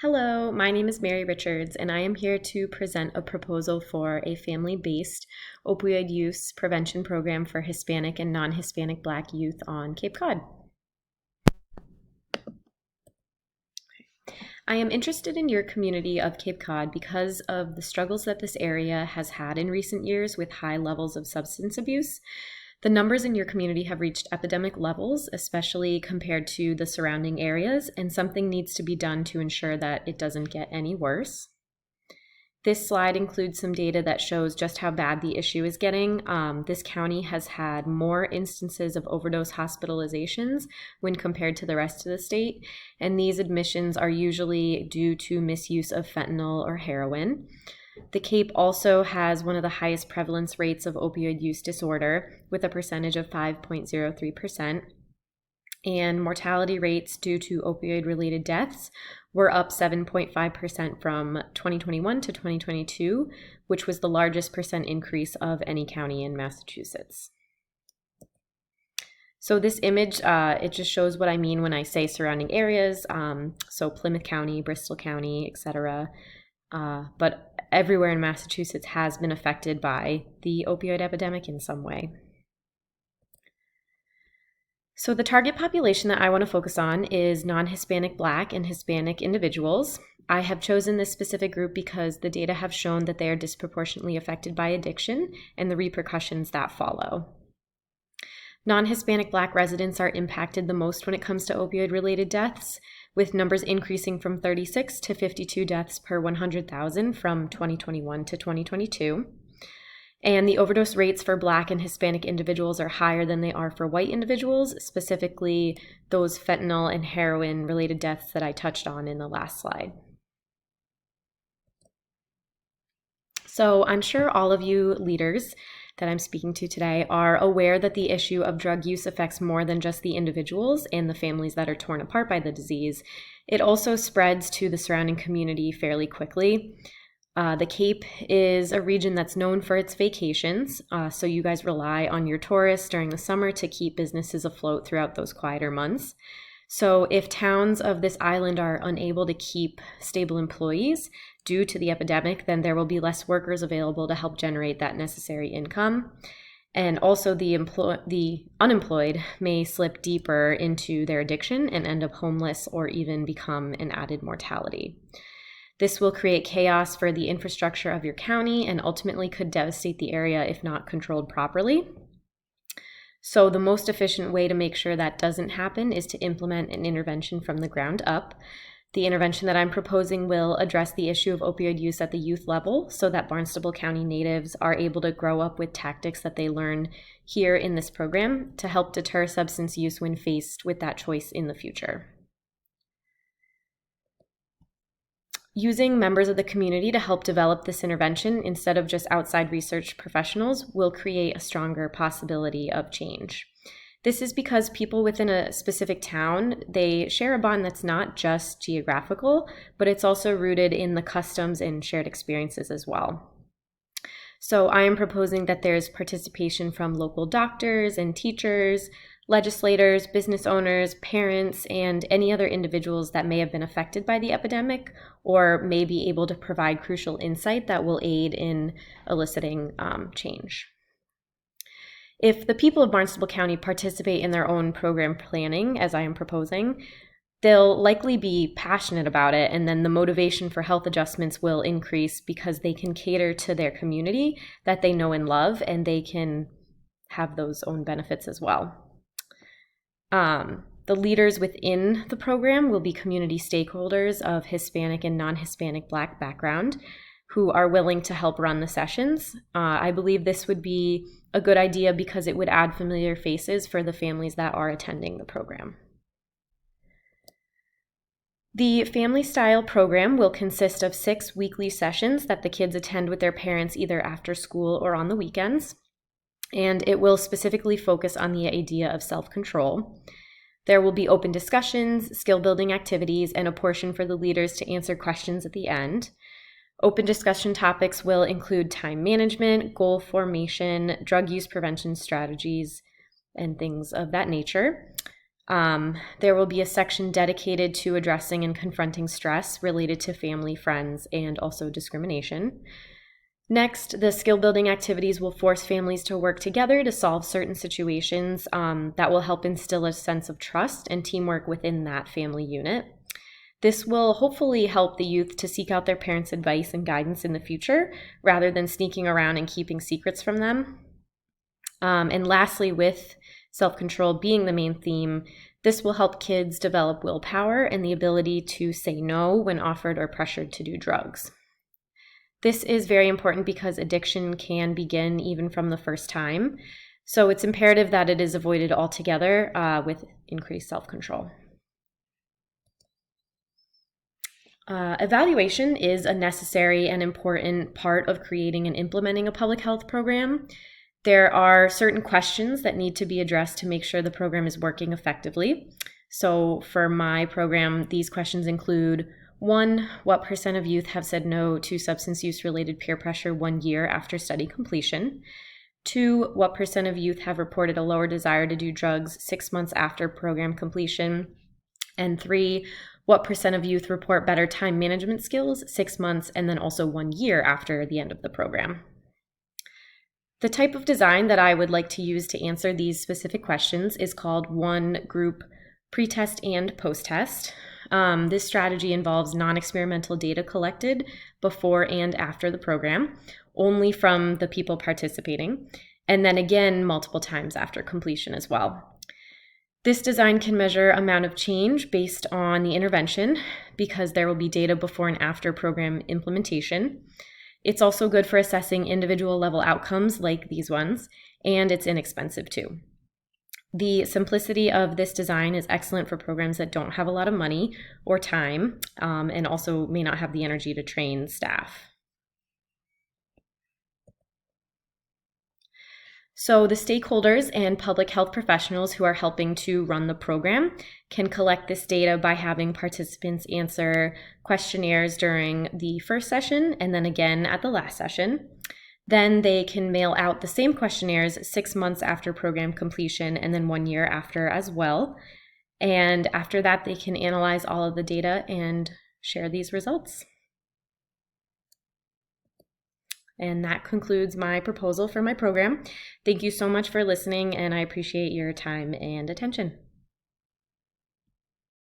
Hello, my name is Mary Richards, and I am here to present a proposal for a family-based opioid use prevention program for Hispanic and non-Hispanic Black youth on Cape Cod. I am interested in your community of Cape Cod because of the struggles that this area has had in recent years with high levels of substance abuse. The numbers in your community have reached epidemic levels, especially compared to the surrounding areas, and something needs to be done to ensure that it doesn't get any worse. This slide includes some data that shows just how bad the issue is getting. This county has had more instances of overdose hospitalizations when compared to the rest of the state, and these admissions are usually due to misuse of fentanyl or heroin. The Cape also has one of the highest prevalence rates of opioid use disorder, with a percentage of 5.03%. And mortality rates due to opioid-related deaths were up 7.5% from 2021 to 2022, which was the largest percent increase of any county in Massachusetts. So this image, it just shows what I mean when I say surrounding areas, so Plymouth County, Bristol County, etc. But everywhere in Massachusetts has been affected by the opioid epidemic in some way. So the target population that I want to focus on is non-Hispanic Black and Hispanic individuals. I have chosen this specific group because the data have shown that they are disproportionately affected by addiction and the repercussions that follow. Non-Hispanic Black residents are impacted the most when it comes to opioid-related deaths, with numbers increasing from 36 to 52 deaths per 100,000 from 2021 to 2022. And the overdose rates for Black and Hispanic individuals are higher than they are for white individuals, specifically those fentanyl and heroin-related deaths that I touched on in the last slide. So I'm sure all of you leaders that I'm speaking to today are aware that the issue of drug use affects more than just the individuals and the families that are torn apart by the disease. It also spreads to the surrounding community fairly quickly. The Cape is a region that's known for its vacations, so you guys rely on your tourists during the summer to keep businesses afloat throughout those quieter months. So if towns of this island are unable to keep stable employees due to the epidemic, then there will be less workers available to help generate that necessary income. And also the unemployed may slip deeper into their addiction and end up homeless or even become an added mortality. This will create chaos for the infrastructure of your county and ultimately could devastate the area if not controlled properly. So the most efficient way to make sure that doesn't happen is to implement an intervention from the ground up. The intervention that I'm proposing will address the issue of opioid use at the youth level so that Barnstable County natives are able to grow up with tactics that they learn here in this program to help deter substance use when faced with that choice in the future. Using members of the community to help develop this intervention instead of just outside research professionals will create a stronger possibility of change. This is because people within a specific town, they share a bond that's not just geographical, but it's also rooted in the customs and shared experiences as well. So I am proposing that there's participation from local doctors and teachers, legislators, business owners, parents, and any other individuals that may have been affected by the epidemic or may be able to provide crucial insight that will aid in eliciting change. If the people of Barnstable County participate in their own program planning, as I am proposing, they'll likely be passionate about it, and then the motivation for health adjustments will increase because they can cater to their community that they know and love, and they can have those own benefits as well. The leaders within the program will be community stakeholders of Hispanic and non-Hispanic Black background who are willing to help run the sessions. I believe this would be a good idea because it would add familiar faces for the families that are attending the program. The Family Style program will consist of 6 weekly sessions that the kids attend with their parents either after school or on the weekends. And it will specifically focus on the idea of self-control. There will be open discussions, skill-building activities, and a portion for the leaders to answer questions at the end. Open discussion topics will include time management, goal formation, drug use prevention strategies, and things of that nature. There will be a section dedicated to addressing and confronting stress related to family, friends, and also discrimination. Next, the skill building activities will force families to work together to solve certain situations that will help instill a sense of trust and teamwork within that family unit. This will hopefully help the youth to seek out their parents' advice and guidance in the future rather than sneaking around and keeping secrets from them. And lastly, with self-control being the main theme, this will help kids develop willpower and the ability to say no when offered or pressured to do drugs. This is very important because addiction can begin even from the first time. So it's imperative that it is avoided altogether with increased self-control. Evaluation is a necessary and important part of creating and implementing a public health program. There are certain questions that need to be addressed to make sure the program is working effectively. So for my program, these questions include: 1, what % of youth have said no to substance use-related peer pressure 1 year after study completion? 2, what % of youth have reported a lower desire to do drugs 6 months after program completion? And 3, what % of youth report better time management skills 6 months and then also 1 year after the end of the program? The type of design that I would like to use to answer these specific questions is called one group pre-test and post-test. This strategy involves non-experimental data collected before and after the program, only from the people participating, and then again multiple times after completion as well. This design can measure amount of change based on the intervention because there will be data before and after program implementation. It's also good for assessing individual level outcomes like these ones, and it's inexpensive too. The simplicity of this design is excellent for programs that don't have a lot of money or time, and also may not have the energy to train staff. So the stakeholders and public health professionals who are helping to run the program can collect this data by having participants answer questionnaires during the first session and then again at the last session. Then they can mail out the same questionnaires 6 months after program completion and then 1 year after as well. And after that, they can analyze all of the data and share these results. And that concludes my proposal for my program. Thank you so much for listening, and I appreciate your time and attention.